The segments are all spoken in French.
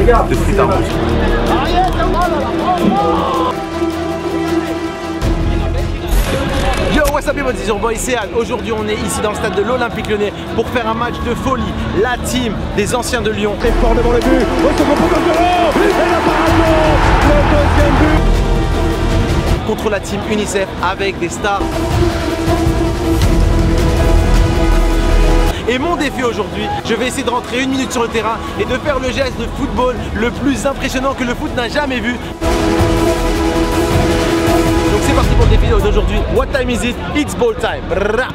de frites à rouge. Yo, what's up, it's your boy Sean. Aujourd'hui, on est ici dans le stade de l'Olympique Lyonnais pour faire un match de folie. La team des anciens de Lyon. Très fort devant le but. Au second poteau, et la parade, le deuxième but. Contre la team UNICEF avec des stars. Et mon défi aujourd'hui, je vais essayer de rentrer 1 minute sur le terrain et de faire le geste de football le plus impressionnant que le foot n'a jamais vu. Donc c'est parti pour le défi d'aujourd'hui. What time is it? It's ball time. Brrra.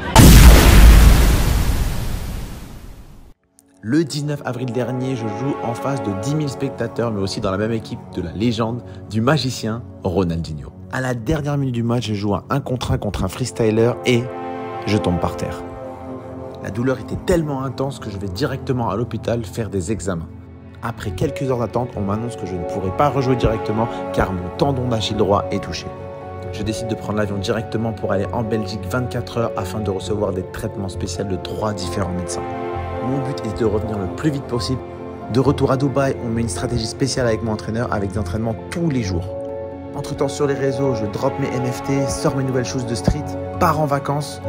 Le 19 avril dernier, je joue en face de 10 000 spectateurs, mais aussi dans la même équipe de la légende, du magicien Ronaldinho. À la dernière minute du match, je joue un 1 contre 1 contre un freestyler et je tombe par terre. La douleur était tellement intense que je vais directement à l'hôpital faire des examens. Après quelques heures d'attente, on m'annonce que je ne pourrai pas rejouer directement car mon tendon d'Achille droit est touché. Je décide de prendre l'avion directement pour aller en Belgique 24 heures afin de recevoir des traitements spéciaux de 3 différents médecins. Mon but est de revenir le plus vite possible. De retour à Dubaï, on met une stratégie spéciale avec mon entraîneur avec des entraînements tous les jours. Entre temps sur les réseaux, je drop mes NFT, sors mes nouvelles choses de street, pars en vacances.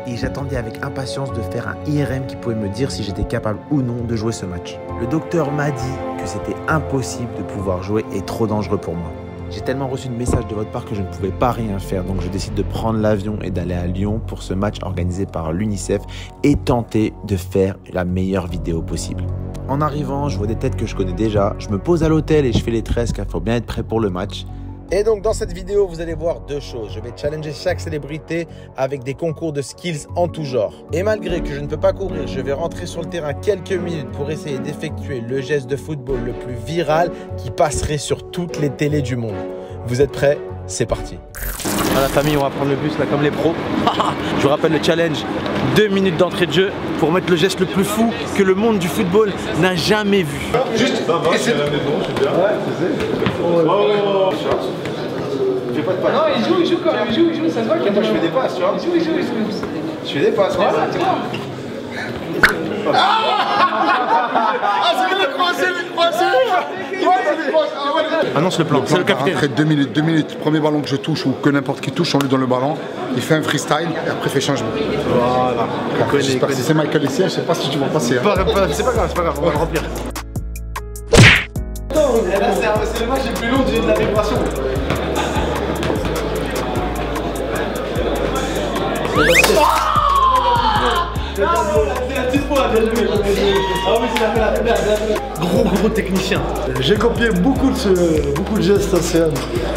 Et j'attendais avec impatience de faire un IRM qui pouvait me dire si j'étais capable ou non de jouer ce match. Le docteur m'a dit que c'était impossible de pouvoir jouer et trop dangereux pour moi. J'ai tellement reçu de messages de votre part que je ne pouvais pas rien faire, donc je décide de prendre l'avion et d'aller à Lyon pour ce match organisé par l'UNICEF et tenter de faire la meilleure vidéo possible. En arrivant, je vois des têtes que je connais déjà, je me pose à l'hôtel et je fais les tresses car il faut bien être prêt pour le match. Et donc dans cette vidéo, vous allez voir deux choses. Je vais challenger chaque célébrité avec des concours de skills en tout genre. Et malgré que je ne peux pas courir, je vais rentrer sur le terrain quelques minutes pour essayer d'effectuer le geste de football le plus viral qui passerait sur toutes les télés du monde. Vous êtes prêts? C'est parti. À la famille, on va prendre le bus là comme les pros. Je vous rappelle le challenge, 2 minutes d'entrée de jeu pour mettre le geste le plus fou que le monde du football n'a jamais vu. Juste, ça va, c'est la maison, je suis bien. Ouais, je pas de passe. Non, il joue quand même, il joue, ça se voit qu'il y a. Moi je fais des passes, tu vois. Il joue. Je fais des passes. Voilà, tu vois. Ah, c'est le croisé. Annonce le plan, c'est le capitaine. Après 2 minutes, premier ballon que je touche ou que n'importe qui touche, on lui donne le ballon, il fait un freestyle et après il fait changement. Voilà. J'espère que si c'est Michael ici, je sais pas si tu vas passer. C'est pas grave, on va le remplir. Là c'est le match le plus long de la vibration. Gros technicien. J'ai copié beaucoup de gestes anciens.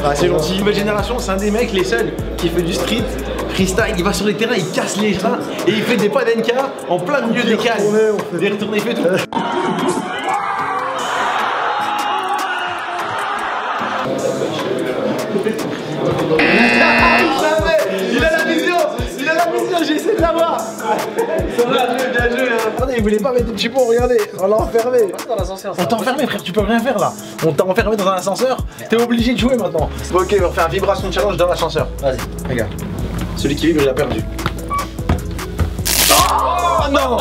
Ah, c'est gentil. Nouvelle génération, c'est un des mecs les seuls qui fait du street, freestyle, il va sur les terrains, il casse les reins et il fait des pas d'NK en plein milieu des cases. Des retournés, il fait tout. Il a la vision, j'ai essayé de l'avoir. Bien joué. Attendez, il voulait pas mettre de chipon, regardez, on l'a enfermé. On t'a enfermé, frère, tu peux rien faire là. On t'a enfermé dans un ascenseur, t'es obligé de jouer maintenant. Ok, on va faire un vibration challenge dans l'ascenseur. Vas-y, regarde. Celui qui vibre, il a perdu. Oh non.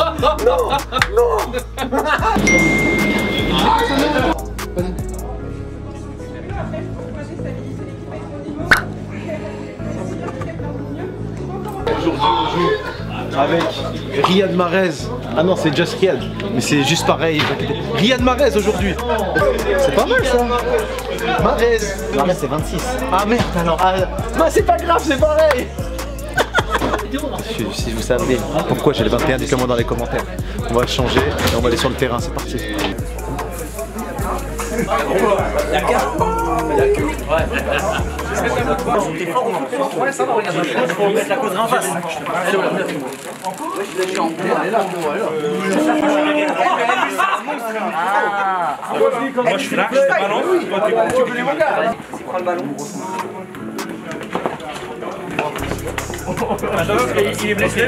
Aujourd'hui, on joue avec Riyad Mahrez. Ah non, c'est Just Riyad, mais c'est juste pareil. Riyad Mahrez aujourd'hui. C'est pas mal ça. Mahrez c'est 26. Ah merde alors. Bah c'est pas grave, c'est pareil. Si vous savez pourquoi j'ai le 21, dites-le-moi dans les commentaires. On va le changer et on va aller sur le terrain, c'est parti. Ouais, ça va, regarde. Il faut mettre la cause en face. Elle est où la place? Elle est là. Moi je suis là, je te balance. Tu peux lui manquer. Vas-y, prends le ballon. Il est blessé.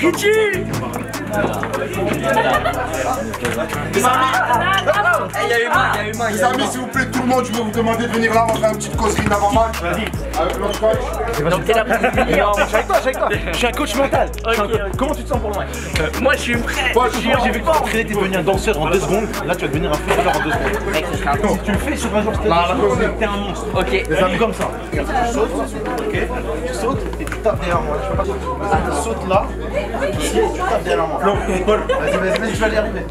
Richie! Il y a eu main. Les amis, s'il vous plaît, tout le monde, je vais vous demander de venir là, on va faire une petite causerie d'avant-match. Avec notre coach. Donc t'es là pour nous finir. Je suis avec toi. Je suis un coach mental. Comment tu te sens pour le match? Moi je suis prêt. J'ai vu que tu étais devenu un danseur en 2 secondes. Là, tu vas devenir un footballeur en 2 secondes. Mec, ça sera un Si tu le fais sur un jour, t'es un monstre. Ok. Les amis, comme ça. Tu sautes, ok? Tu sautes et tu tapes derrière moi. Je peux pas sauter. Tu sautes là, ici, et tu tapes derrière moi. Vas-y, tu vas y arriver.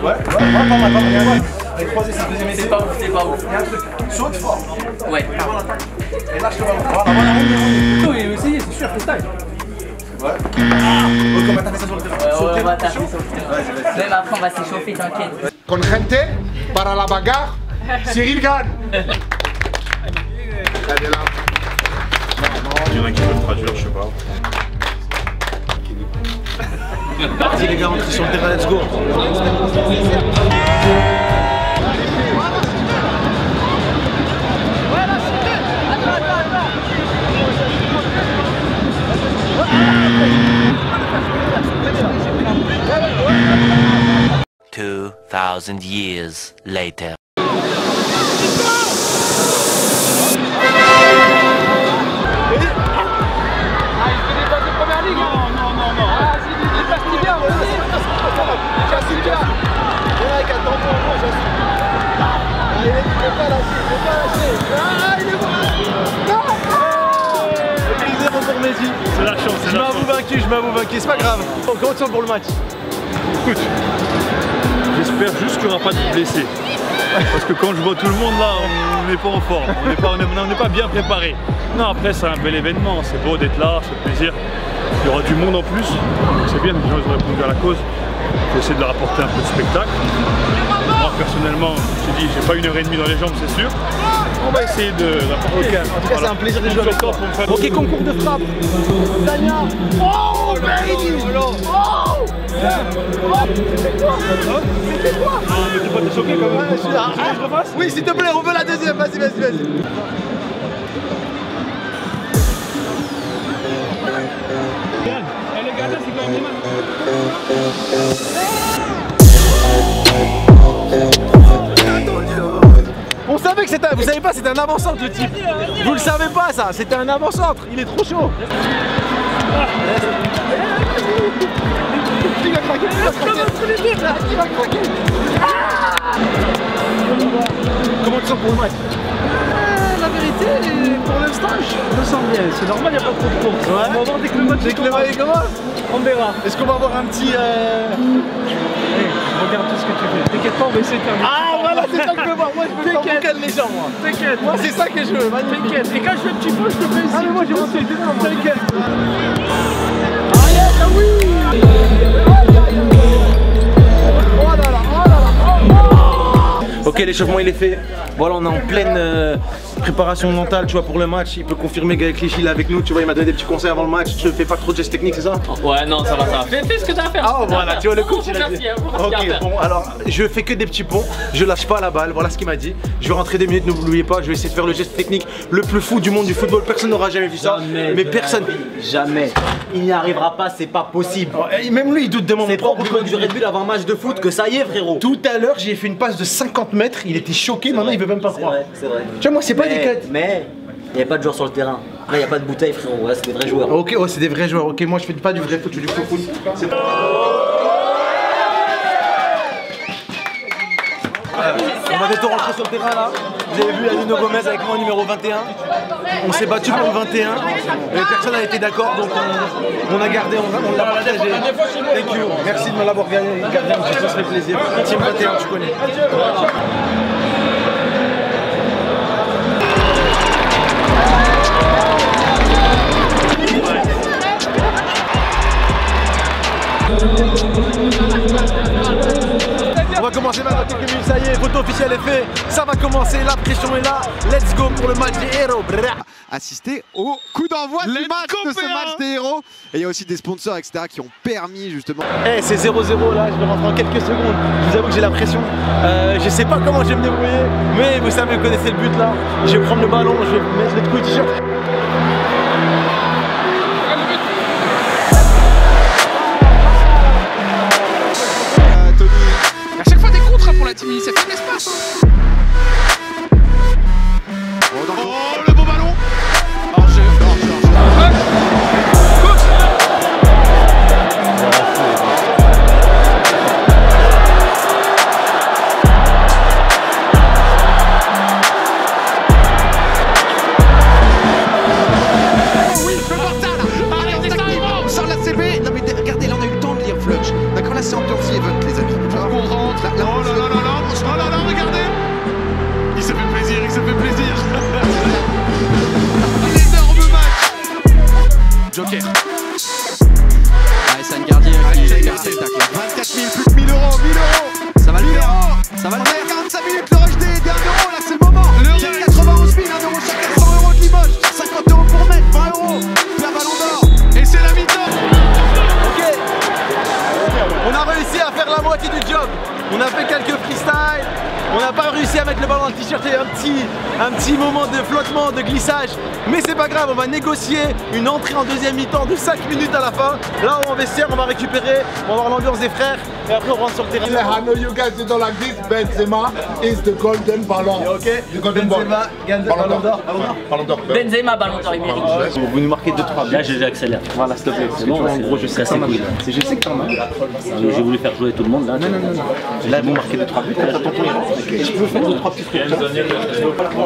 Ouais, pas mal. Allez, croisez, c'est le deuxième essai. C'est pas ouf. Il y a un truc. Saute fort. Ouais. Et lâche le ballon. Voilà. Oui, aussi, c'est sûr, freestyle. Ouais. Ok, on va taper ça sur le terrain. Ouais, on va taper sur le terrain. Même après, on va s'échauffer, t'inquiète. Con gente, para la bagarre, Cyril gagne. Allez là. Il y en a qui peuvent traduire, je sais pas. Vas-y les gars, on est sur le terrain, let's go. $2,000 years later. C'est la chance, c'est la chance. Je m'avoue vaincu, c'est pas grave. Comment tu sens pour le match? Écoute, j'espère juste qu'il n'y aura pas de blessés. Parce que quand je vois tout le monde là, on n'est pas en forme, on n'est pas bien préparé. Non, après c'est un bel événement, c'est beau d'être là, c'est plaisir. Il y aura du monde en plus, donc c'est bien, les gens ils ont répondu à la cause. Il faut essayer de leur apporter un peu de spectacle. Moi personnellement, je te dis, j'ai pas 1h30 dans les jambes, c'est sûr. On va essayer d'apporter. En tout cas, c'est un plaisir de jouer avec toi. Ok, concours de frappe. Tania. Oh, baby. Oh, c'était quoi? Tu vas te choquer quand même. Oui, s'il te plaît, on veut la deuxième. Vas-y. On savait que c'était un... Vous savez pas, c'était un avant-centre le type. Vous le savez pas ça, c'était un avant-centre. Il est trop chaud. Il va craquer. Comment tu sens pour le match? La vérité, pour l'instant, je me sens bien. C'est normal, il n'y a pas trop de courses. Ouais. On va voir dès que le match commence. on verra. Est-ce qu'on va avoir un petit... Regarde tout ce que tu fais. T'inquiète pas, on va essayer de terminer. Ah voilà, c'est ça que je veux voir. Moi, je veux faire les gens, moi. T'inquiète. Moi, c'est ça que je veux. T'inquiète. Et quand je fais un petit peu, je te fais ici. Ah, mais moi, j'ai monté. T'inquiète. Ok, l'échauffement il est fait. Voilà, on est en pleine préparation mentale, tu vois, pour le match. Il peut confirmer qu'avec Clichy il est avec nous, tu vois, il m'a donné des petits conseils avant le match. Tu fais pas trop de gestes techniques, c'est ça? Ouais, non, ça va. Fais ce que t'as à faire. Ah voilà, tu vois le coup. Ok, bon, alors je fais que des petits ponts, je lâche pas la balle, voilà ce qu'il m'a dit. Je vais rentrer 2 minutes, ne vous l'oubliez pas, je vais essayer de faire le geste technique le plus fou du monde du football. Personne n'aura jamais vu ça, mais personne. Jamais. Il n'y arrivera pas, c'est pas possible. Même lui il doute de mon C'est propre propre coach du Red Bull avant un match de foot que ça y est, frérot. Tout à l'heure, j'ai fait une passe de 50 mètres, il était choqué, maintenant il veut même pas croire. C'est vrai. Tu vois, moi c'est pas des quêtes. Mais il n'y a pas de joueurs sur le terrain. Là, il n'y a pas de bouteille, frérot. Là, c'est des vrais joueurs. Ok, ouais, c'est des vrais joueurs. Ok, moi je fais pas du vrai foot, je fais du faux foot. On va bientôt rentrer sur le terrain là. Vous avez vu, il y a Nuno Gomez avec moi numéro 21. On s'est battu pour le 21. Mais personne n'a été d'accord, donc on a gardé, on l'a partagé. Thank you. Merci de me l'avoir gardé un petit peu, ça fait plaisir. Team 21, tu connais. On va commencer maintenant quelques minutes, ça y est, photo officielle est fait, ça va commencer, la pression est là, let's go pour le match des héros. Assister au coup d'envoi du match de ce match des héros. Et il y a aussi des sponsors, etc. qui ont permis justement. Eh, c'est 0-0 là, je vais rentrer en quelques secondes. Je vous avoue que j'ai la pression. Je sais pas comment je vais me débrouiller, mais vous savez, vous connaissez le but là. Je vais prendre le ballon, je vais mettre le coup de t-shirt. il s'est fait de l'espace. Oh, le beau ballon. Hors-jeu, oui, je vois ça là. Allez, on est sort la CB. Non mais regardez, là on a eu le temps de lire Flutch. D'accord, là c'est ambiance event les amis. On rentre. Là, oh là là là là. Oh là là, regardez. Il se fait plaisir, il se fait plaisir. L'énorme match. Joker. Ouais, c'est un gardien qui fait le spectacle. 24 000, plus de 1000 euros, 1000 euros. Ça va le faire. Ça va le faire. 45 minutes, le rush des 1 euro, là c'est le moment. Le 91 000, 1 euro chacun, 100 euros de Limoges, 50 euros pour mettre, 20 euros. Puis un ballon d'or. Et c'est la mi-temps. Ok. On a réussi à faire la moitié du job. On a fait quelques freestyles. On n'a pas réussi à mettre le ballon dans le t-shirt et un petit moment de flottement, de glissage. Mais c'est pas grave, on va négocier une entrée en deuxième mi-temps de 5 minutes à la fin. Là on va vestiaire, on va récupérer, on va voir l'ambiance des frères et après on rentre sur le terrain. I know you guys don't like this. Benzema is the golden ballon. Ok, the golden Benzema, ballon d'or. Ballon d'or. Benzema, ballon d'or, il mérite. Vous nous marquez 2-3. Là, je j'accélère. Voilà, s'il te plaît. C'est bon, en gros, je sais que t'en as. Je sais que t'en as. J'ai voulu faire jouer tout le monde là. Non. Là, vous marquez 2-3 buts. Je peux faire 2-3 petits trucs.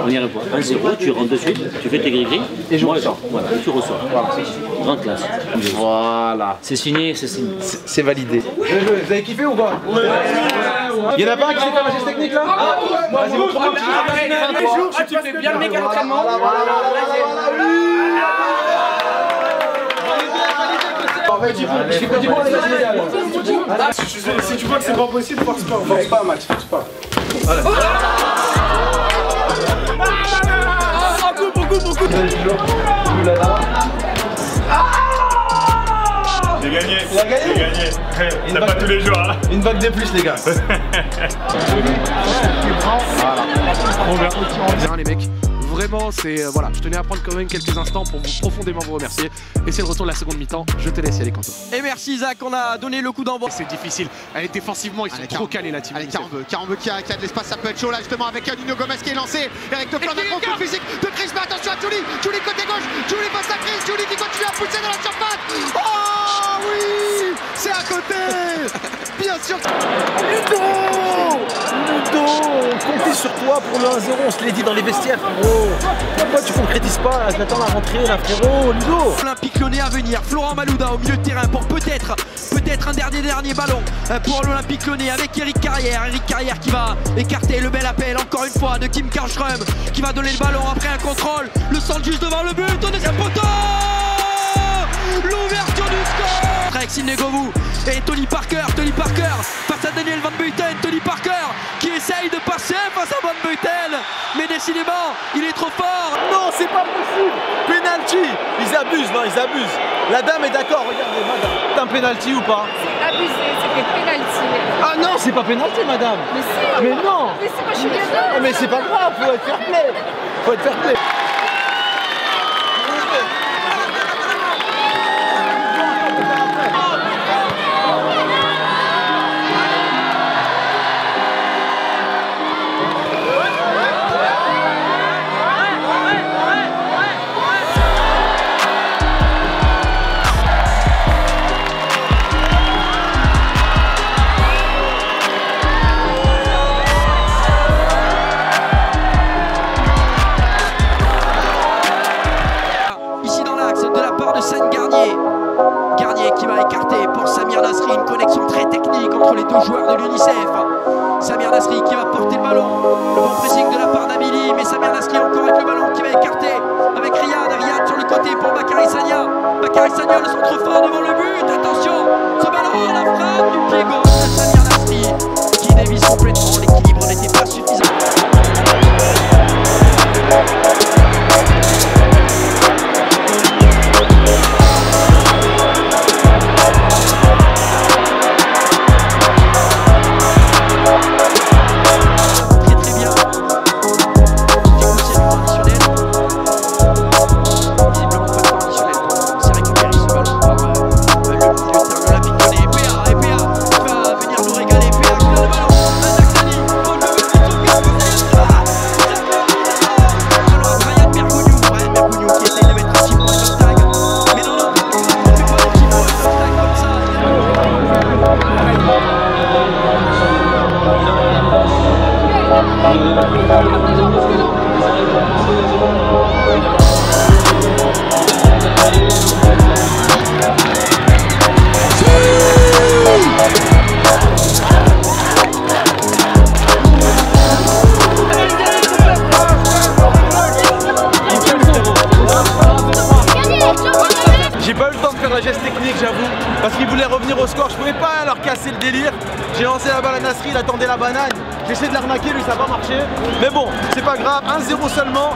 On y répond. 1-0, tu rentres de suite, tu fais tes gris-gris. Et je ressors. Voilà, et tu ressors. Voilà. Grande classe. Voilà. C'est signé, c'est signé. C'est validé. Vous avez kiffé ou pas? Il y en a pas un qui sait faire ma geste technique là? Vas-y, vous prenez un petit jour. Tu fais bien le mec à l'entraînement. Si tu vois que c'est pas possible, force pas un match, force pas. Beaucoup. J'ai gagné. J'ai gagné. C'est pas tous les jours. Hein. Une vague de plus les gars. Voilà. Bien les mecs. Vraiment, c'est voilà, je tenais à prendre quand même quelques instants pour vous profondément vous remercier. Et c'est le retour de la seconde mi-temps. Je te laisse y aller, Quentin. Et merci Isaac, on a donné le coup d'envoi. C'est difficile. Allez, défensivement, ils sont trop calés la team. Allez, Carambeu qui a de l'espace, ça peut être chaud là justement avec Nuno Gomez qui est lancé. Eric de plan d'un gros coup physique de Chris, mais attention à Julie. Julie côté gauche, Julie passe à Chris, Julie qui continue à pousser dans la surface. Oh oui, c'est à côté. Bien sûr. Ludo, on comptait sur toi pour le 1-0, on se l'est dit dans les vestiaires frérot. Pourquoi tu concrétises pas là? J'attends la rentrée là frérot, Ludo. Olympique Lyonnais à venir, Florent Malouda au milieu de terrain pour peut-être un dernier ballon pour l'Olympique Lyonnais avec Eric Carrière qui va écarter le bel appel encore une fois de Kim Karlström qui va donner le ballon après un contrôle, le centre juste devant le but, au deuxième poteau, l'ouverture du score avec Sidney Govou et Tony Parker face à Daniel Van Buiten, Tony Parker qui essaye de passer face à Van Buiten, mais décidément il est trop fort. Non, c'est pas possible. Penalty. Ils abusent. La dame est d'accord, regardez madame. C'est un penalty ou pas? C'est abusé, c'était penalty. Ah non, c'est pas penalty madame. Mais si. Mais non. Mais c'est pas, je suis bien. Mais c'est pas grave, faut être fair play. Garnier qui va écarter pour Samir Nasri, une connexion très technique entre les deux joueurs de l'UNICEF. Samir Nasri qui va porter le ballon, le bon pressing de la part d'Amili, mais Samir Nasri encore avec le ballon qui va écarter avec Riyad sur le côté pour Bakary Sagna. Bakary Sagna, le centre fort devant le but, attention, ce ballon, la frappe du pied gauche de Samir Nasri qui dévisse complètement, l'équilibre n'était pas suffisant. Olympique Lyonnais, PA qui va venir nous régaler, PA qui donne le ballon, la banane. J'ai essayé de l'arnaquer, lui ça n'a pas marché. Mais bon, c'est pas grave, 1-0 seulement.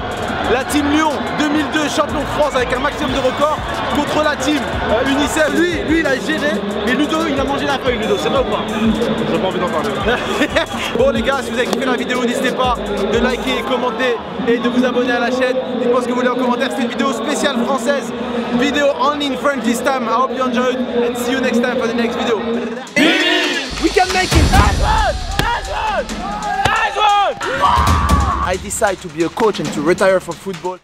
La team Lyon 2002 champion de France avec un maximum de records contre la team UNICEF. Lui il a géré, mais Ludo il a mangé la feuille. Ludo, c'est vrai ou pas? J'ai pas envie d'en parler. Bon les gars, si vous avez kiffé la vidéo, n'hésitez pas de liker, commenter et de vous abonner à la chaîne. Dites-moi ce que vous voulez en commentaire. C'était une vidéo spéciale française. Vidéo only in French this time. I hope you enjoyed and see you next time for the next video. We can make it! I decide to be a coach and to retire from football.